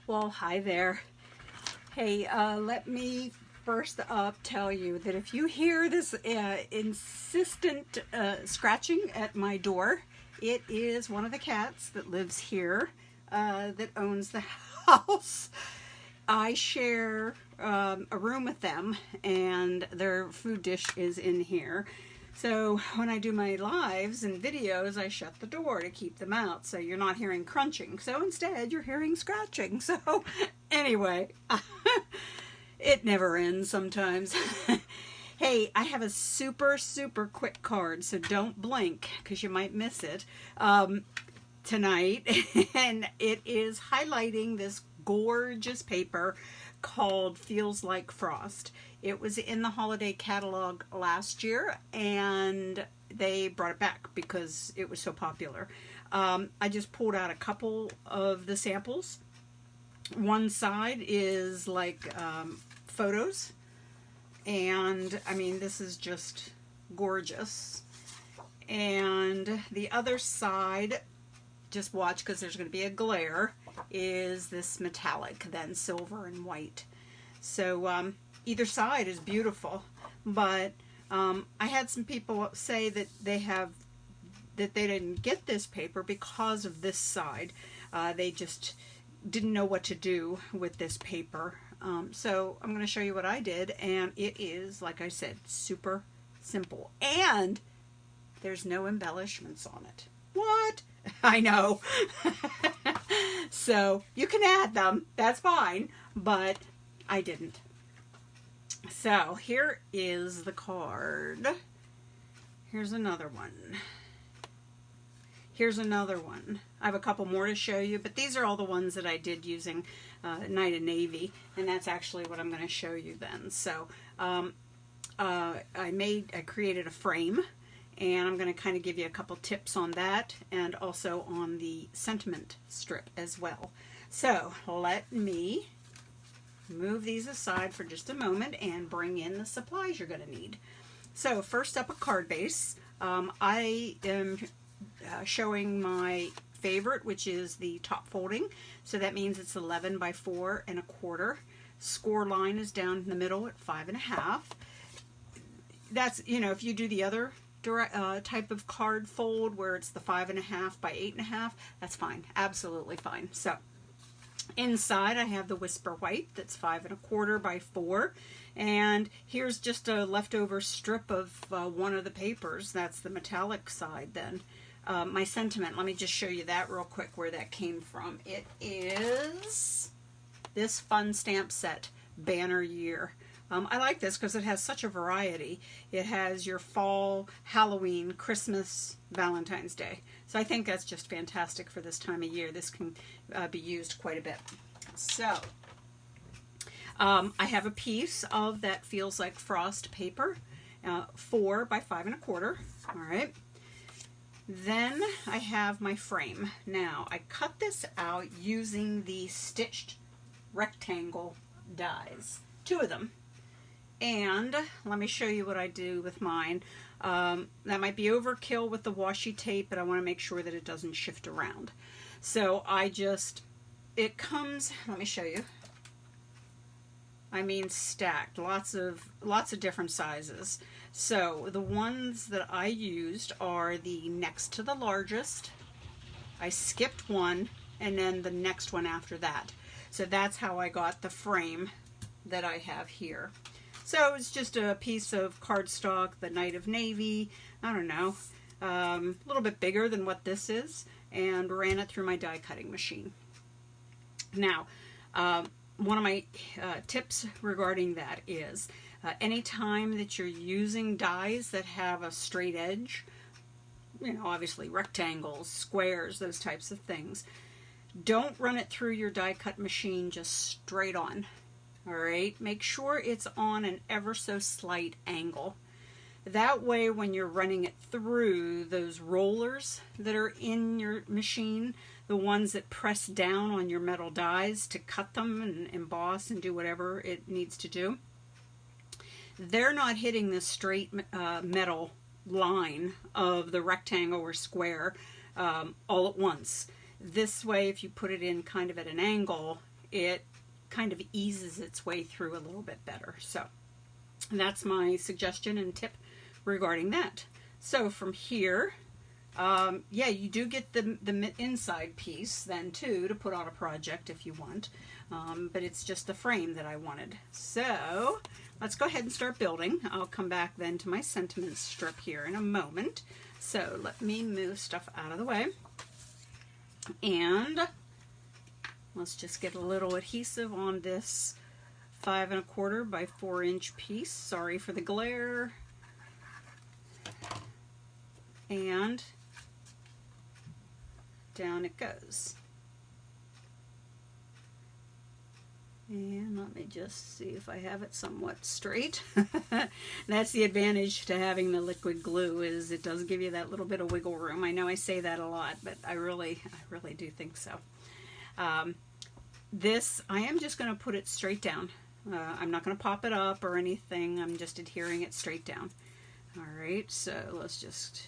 Well, hi there. Hey, let me first up tell you that if you hear this insistent scratching at my door, it is one of the cats that lives here that owns the house. I share a room with them, and their food dish is in here. So when I do my lives and videos, I shut the door to keep them out so you're not hearing crunching. So instead, you're hearing scratching. So anyway, it never ends sometimes. Hey, I have a super quick card, so don't blink because you might miss it tonight. And it is highlighting this gorgeous paper called Feels Like Frost. It was in the holiday catalog last year, and they brought it back because it was so popular. I just pulled out a couple of the samples. One side is like photos, and I mean, this is just gorgeous. And the other side, just watch because there's going to be a glare, is this metallic, then silver and white. So either side is beautiful, but I had some people say that they didn't get this paper because of this side. They just didn't know what to do with this paper. So I'm going to show you what I did, and it is, like I said, super simple, and there's no embellishments on it. What? I know. So you can add them, that's fine, but I didn't. So here is the card. Here's another one. Here's another one. I have a couple more to show you, but these are all the ones that I did using Night of Navy, and that's actually what I'm going to show you then. So I created a frame, and I'm going to kind of give you a couple tips on that, and also on the sentiment strip as well. So let me move these aside for just a moment and bring in the supplies you're going to need. So first up, a card base. I am showing my favorite, which is the top folding. So that means it's 11 by 4 1/4. Score line is down in the middle at 5 1/2. That's, you know, if you do the other type of card fold where it's the 5 1/2 by 8 1/2, that's fine, absolutely fine. So inside I have the Whisper White that's 5 1/4 by 4, and here's just a leftover strip of one of the papers. That's the metallic side then. My sentiment, let me just show you that real quick where that came from. It is this fun stamp set, Banner Year. I like this because it has such a variety. It has your fall, Halloween, Christmas, Valentine's Day. So I think that's just fantastic for this time of year. This can be used quite a bit. So I have a piece of that Feels Like Frost paper, 4 by 5 1/4. All right. Then I have my frame. Now I cut this out using the stitched rectangle dies, 2 of them. And let me show you what I do with mine. That might be overkill with the washi tape, but I want to make sure that it doesn't shift around. So it comes, let me show you. I mean stacked, lots of different sizes. So the ones that I used are the next to the largest. I skipped one, and then the next one after that. So that's how I got the frame that I have here. So it's just a piece of cardstock, the Night of Navy, I don't know, a little bit bigger than what this is, and ran it through my die cutting machine. Now, one of my tips regarding that is anytime that you're using dies that have a straight edge, you know, obviously rectangles, squares, those types of things, don't run it through your die cut machine just straight on. All right, make sure it's on an ever so slight angle. That way, when you're running it through, those rollers that are in your machine, the ones that press down on your metal dies to cut them and emboss and do whatever it needs to do, they're not hitting the straight metal line of the rectangle or square all at once. This way, if you put it in kind of at an angle, it kind of eases its way through a little bit better. So that's my suggestion and tip regarding that. So from here, yeah, you do get the inside piece then too to put on a project if you want, but it's just the frame that I wanted. So let's go ahead and start building. I'll come back then to my sentiment strip here in a moment. So let me move stuff out of the way, and let's just get a little adhesive on this 5 1/4 by 4 inch piece. Sorry for the glare. And down it goes. And let me just see if I have it somewhat straight. That's the advantage to having the liquid glue, is it does give you that little bit of wiggle room. I know I say that a lot, but I really do think so. This, I am just going to put it straight down. I'm not going to pop it up or anything. I'm just adhering it straight down. All right, so let's just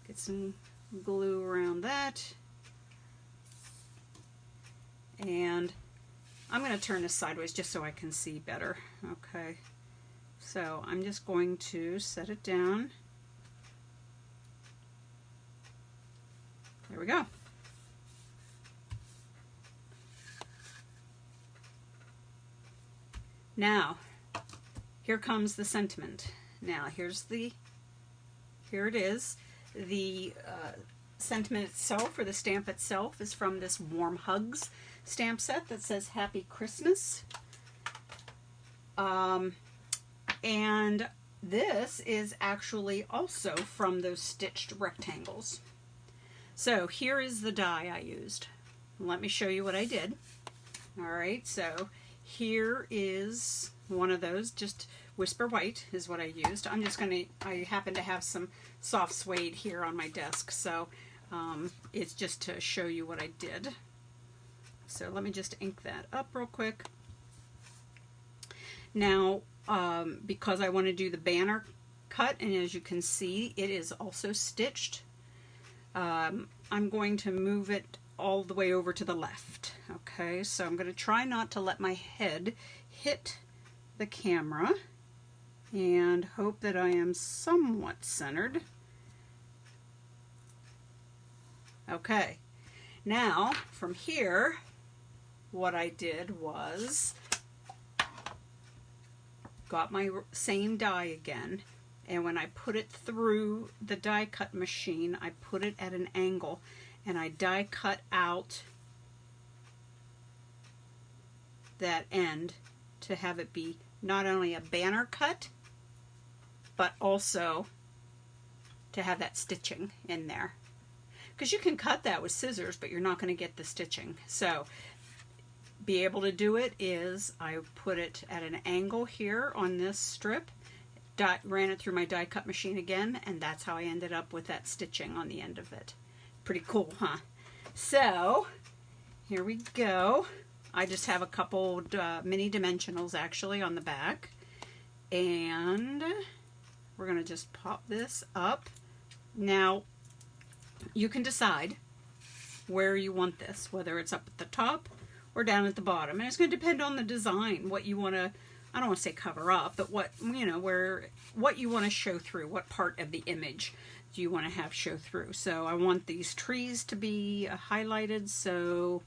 get some glue around that. And I'm going to turn this sideways just so I can see better. Okay, so I'm just going to set it down. There we go. Now, here comes the sentiment. Now, here it is. The sentiment itself, or the stamp itself, is from this Warm Hugs stamp set that says Happy Christmas. And this is actually also from those stitched rectangles. So here is the die I used. Let me show you what I did. All right, so here is one of those, just Whisper White is what I used. I happen to have some soft suede here on my desk, so it's just to show you what I did. So let me just ink that up real quick. Now, because I want to do the banner cut, and as you can see, it is also stitched, I'm going to move it all the way over to the left. Okay, so I'm going to try not to let my head hit the camera, and hope that I am somewhat centered. Okay, now from here, what I did was got my same die again, and when I put it through the die cut machine, I put it at an angle, and I die cut out that end to have it be not only a banner cut, but also to have that stitching in there. Because you can cut that with scissors, but you're not going to get the stitching. So, be able to do it is, I put it at an angle here on this strip, ran it through my die cut machine again, and that's how I ended up with that stitching on the end of it. Pretty cool, huh? So, here we go. I just have a couple mini dimensionals actually on the back, and we're going to just pop this up. Now, you can decide where you want this, whether it's up at the top or down at the bottom, and it's going to depend on the design, what you want to, I don't want to say cover up, but what, you know, what you want to show through, what part of the image do you want to have show through. So I want these trees to be highlighted, so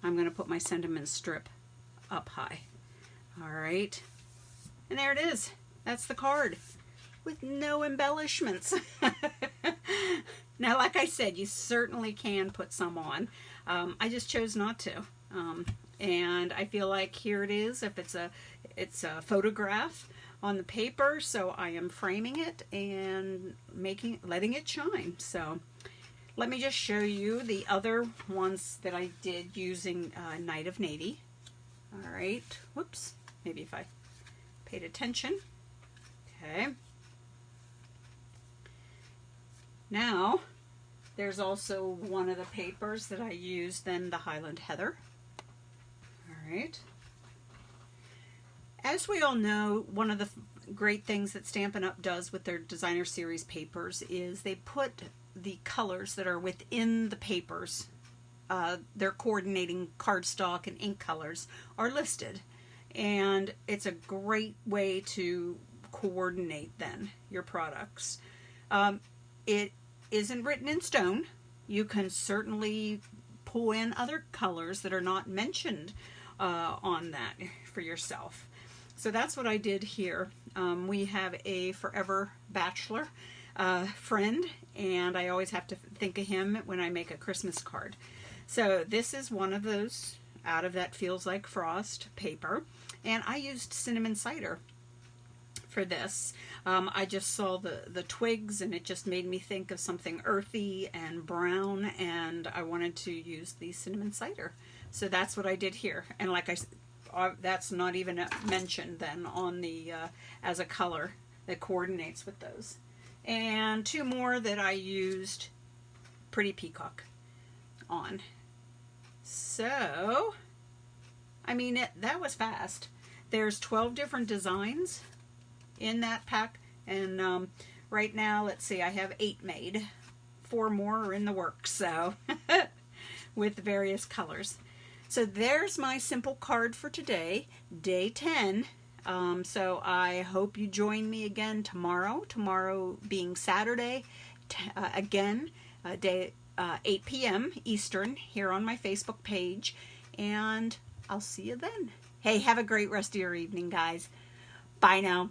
I'm going to put my sentiment strip up high. All right, and there it is. That's the card with no embellishments. Now, like I said, you certainly can put some on. I just chose not to. And I feel like here it is. If it's a photograph on the paper, so I am framing it and letting it shine. So let me just show you the other ones that I did using Night of Navy. All right. Whoops. Maybe if I paid attention. Okay. Now, there's also one of the papers that I used, then the Highland Heather. All right. As we all know, one of the great things that Stampin' Up! Does with their designer series papers is they put the colors that are within the papers their coordinating cardstock and ink colors are listed. And it's a great way to coordinate then your products. It isn't written in stone. You can certainly pull in other colors that are not mentioned on that for yourself. So that's what I did here. We have a Forever Bachelor friend, and I always have to think of him when I make a Christmas card. So this is one of those out of that Feels Like Frost paper, and I used cinnamon cider for this. I just saw the twigs, and it just made me think of something earthy and brown, and I wanted to use the cinnamon cider. So that's what I did here. And like I said, that's not even mentioned then on the as a color that coordinates with those. And two more that I used Pretty Peacock on. So, I mean, that was fast. There's 12 different designs in that pack, and right now, let's see, I have 8 made. 4 more are in the works, so with various colors. So there's my simple card for today, day 10. So I hope you join me again tomorrow. Tomorrow being Saturday, again, day 8 p.m. Eastern here on my Facebook page, and I'll see you then. Hey, have a great rest of your evening, guys. Bye now.